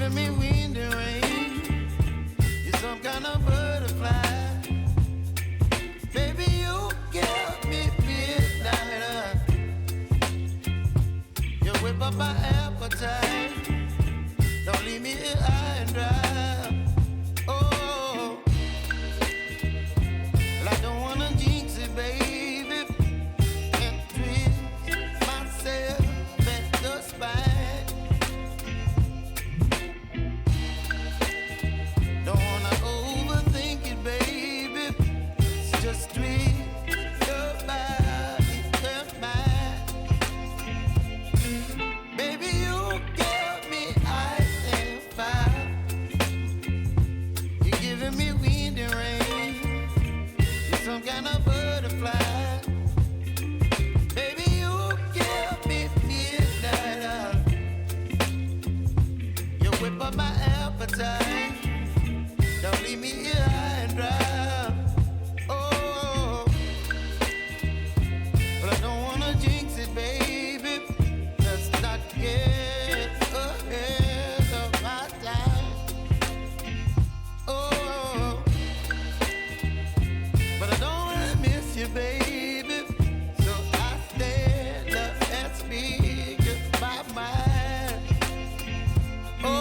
giving me wind and rain. You're some kind of butterfly. Baby, you give me midnight. You whip up my appetite. Don't leave me here high and dry. Oh, well, I don't wanna jinx it, baby, and twist myself at the spine. Don't wanna overthink it, baby. It's just twist your body and mine. Baby, you give me ice and fire. You're giving me wind and rain. You're some kind of butterfly. Baby, you give me midnight. You whip up my appetite. Don't leave me here high and dry. Oh, but I don't wanna jinx it, baby. Let's not get ahead of my time. Oh, but I don't wanna miss you, baby. So I stand up and speak my mind. Oh.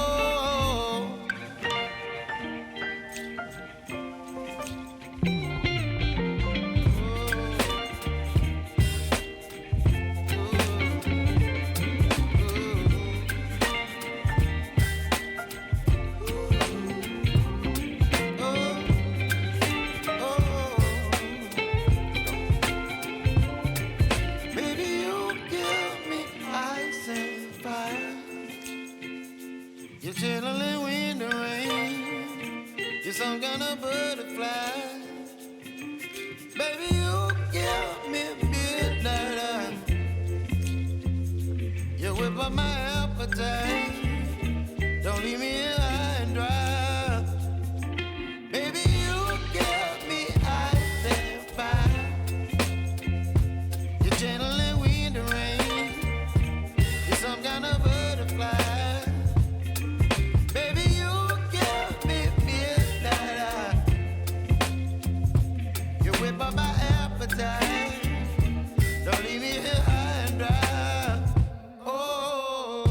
Baby, you give me ice and fire. You're chilling wind and rain. You're some kind of butterfly. Baby, you give me midnight. You whip up my appetite. Don't leave me here high and dry. Baby, you give me ice and fire. You're channeling wind and rain. You're some kind of butterfly. Baby, you give me midnight. You whip up my appetite. Don't leave me here high and dry. Oh,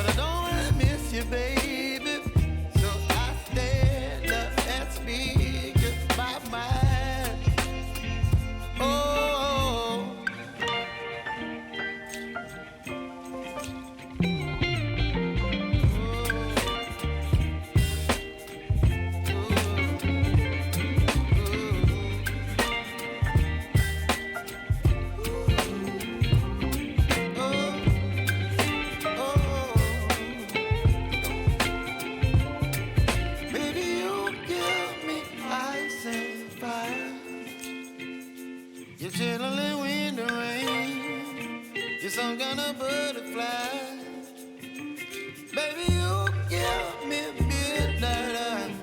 but I don't wanna miss you, baby. So I stand up and speak my mind. Oh, baby, you give me ice and fire. You're chilling in the rain. You're some kind of butterfly. Baby, you give me midnight.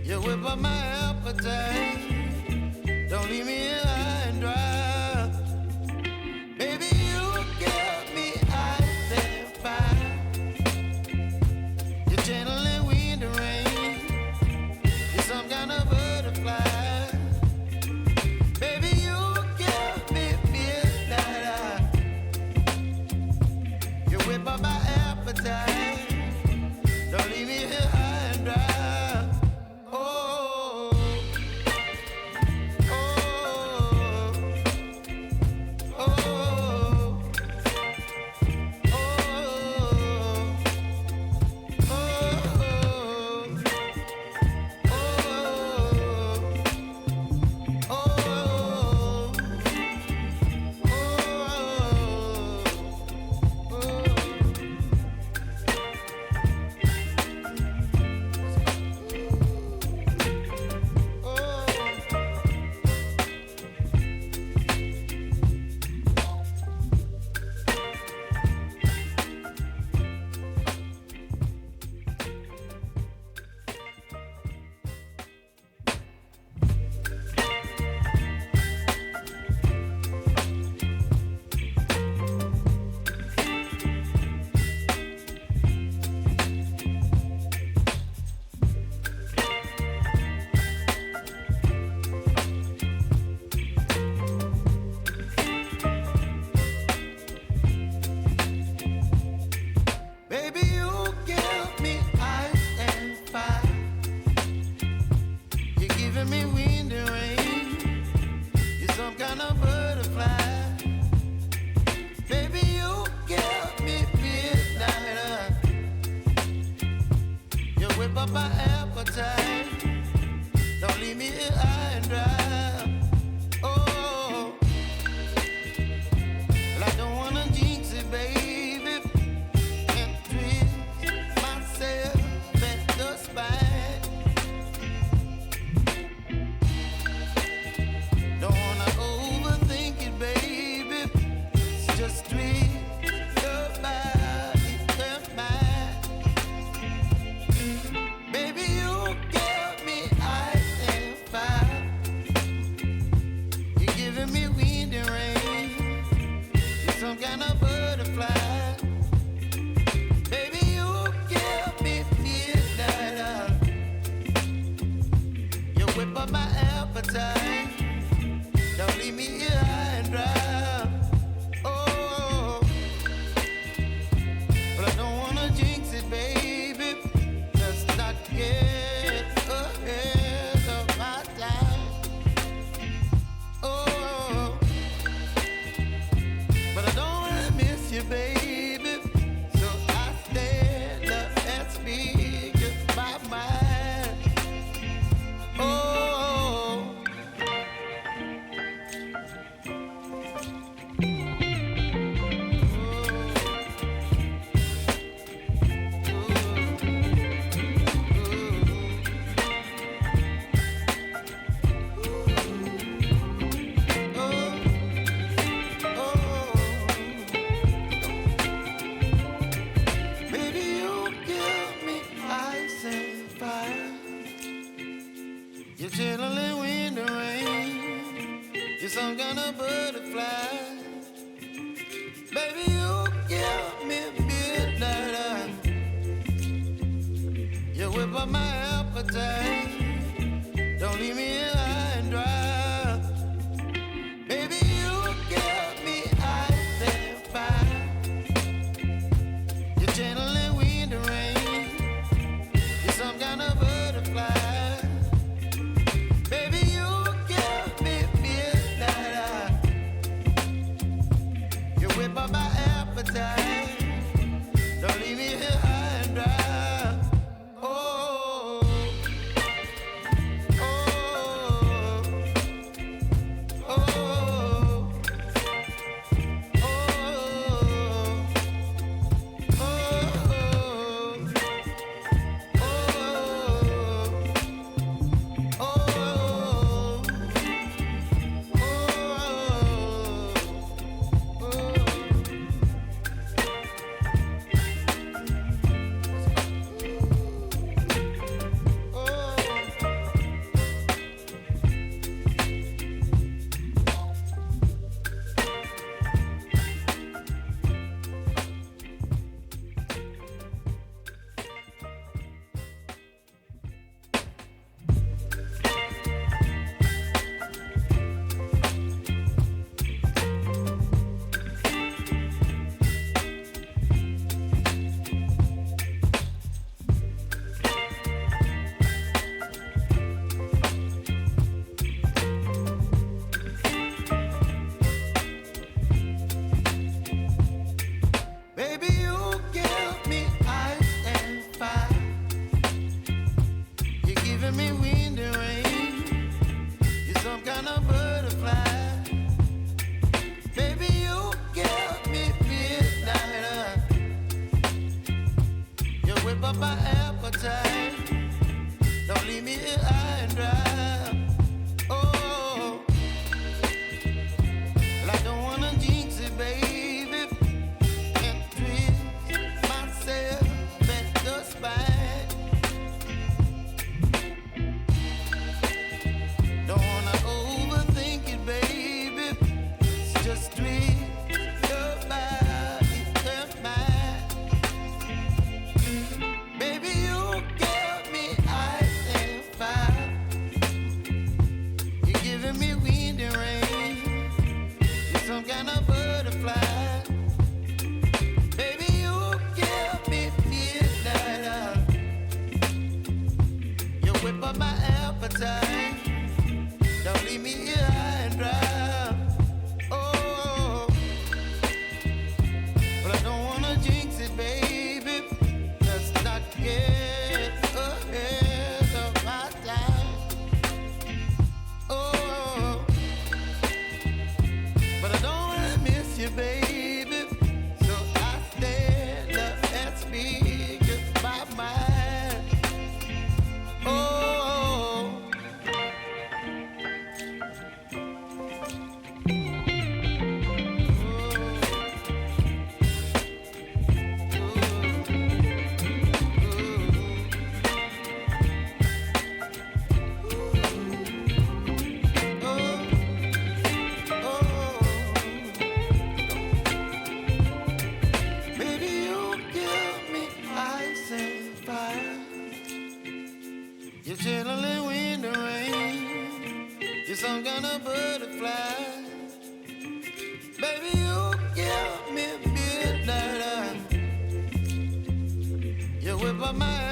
You whip up my appetite. Don't leave me here high and dry. Baby, you give me ice and fire. You're channeling wind and rain. You're some kind of butterfly. Baby, you give me midnight. You whip up my appetite. Don't leave me here high and dry. Oh, oh, oh, oh, appetite. Don't leave me here high and dry. Oh, oh, oh, oh, baby, you give me ice and fire. You're giving me wind and rain. You're some kind of butterfly. Baby, you give me midnight. You whip up my appetite. Don't leave me here high and dry. Oh, well, I don't wanna jinx it, baby, and twist myself at the spine. Don't wanna overthink it, baby. It's just twist your body and mine. Baby, you give me ice and fire. You're giving me wind and rain. You're some kind of butterfly. Baby, you give me midnight. You whip up my appetite. Don't leave me here high and dry. Oh, but I don't wanna jinx it, baby. Let's not get ahead of my time. Oh, but I don't wanna miss you, baby. So I stand up and speak my mind. Oh, baby, you give me ice and fire. You're chilling wind and rain. You're some kind of butterfly. Baby, you give me midnight. You whip up my